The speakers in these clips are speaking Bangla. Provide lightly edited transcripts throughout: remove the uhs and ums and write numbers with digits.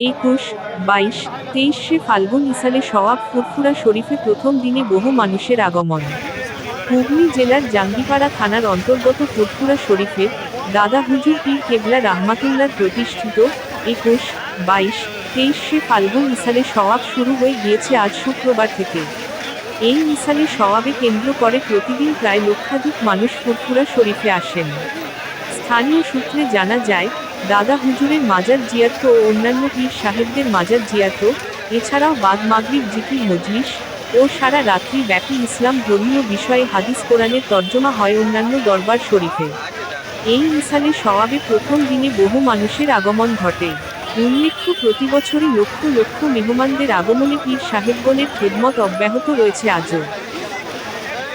21, 22, 23 ফাল্গুন ইসালে সওয়াব ফুরফুরা শরীফে প্রথম দিনে বহু মানুষের আগমন। হুগলি জেলার জাঙ্গিপাড়া থানার অন্তর্গত ফুরফুরা শরীফের দাদা হুজুর পীর কেবলা রাহমাতুল্লাহর প্রতিষ্ঠিত 21, 22, 23 ফাল্গুন ইসালে সওয়াব শুরু হয়ে গিয়েছে আজ শুক্রবার থেকে। এই ইসালে সওয়াবে কেন্দ্র করে প্রতিদিন প্রায় লক্ষাধিক মানুষ ফুরফুরা শরীফে আসেন। স্থানীয় সূত্রে জানা যায়, দাদা হুজুরের মাজার জিয়ারত ও অন্যান্য পীর সাহেবদের মাজার জিয়ারত, এছাড়াও বাদ মাগরিব জিকির মজলিস ও সারা রাত্রি ব্যাপী ইসলাম ধর্মীয় বিষয়ে হাদিস কোরআনের তর্জমা হয় অন্যান্য দরবার শরীফে। এই ইসালে সওয়াবে প্রথম দিনে বহু মানুষের আগমন ঘটে। উল্লেখ্য, প্রতিবছরই লক্ষ লক্ষ মেহমানদের আগমনে পীর সাহেবগণের খেদমত অব্যাহত রয়েছে আজও।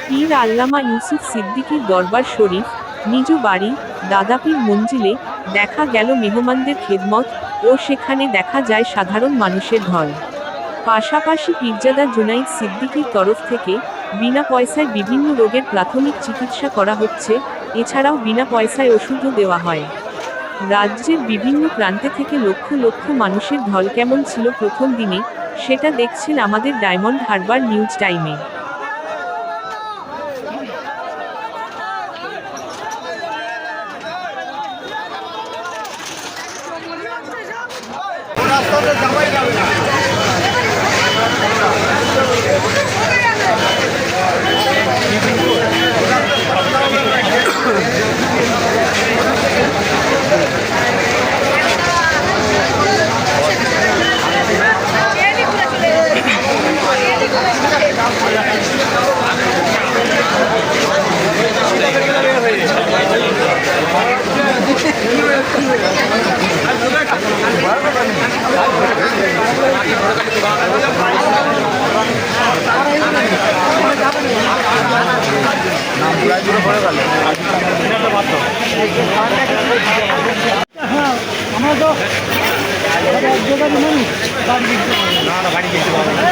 পীর আল্লামা ইউসুফ সিদ্দিকীর দরবার শরীফ, নিজ বাড়ি দাদাপীর মঞ্জিলে দেখা গেল মেহমানদের খেদমত ও সেখানে দেখা যায় সাধারণ মানুষের ঢল। পাশাপাশি পীরজাদা জুনাইদ সিদ্দিকীর তরফ থেকে বিনা পয়সায় বিভিন্ন রোগের প্রাথমিক চিকিৎসা করা হচ্ছে, এছাড়াও বিনা পয়সায় ওষুধও দেওয়া হয়। রাজ্যের বিভিন্ন প্রান্তে থেকে লক্ষ লক্ষ মানুষের ঢল কেমন ছিল প্রথম দিনে, সেটা দেখছেন আমাদের ডায়মন্ড হারবার নিউজ টাইমে। আমরা তো বাড়ি যেতে যায়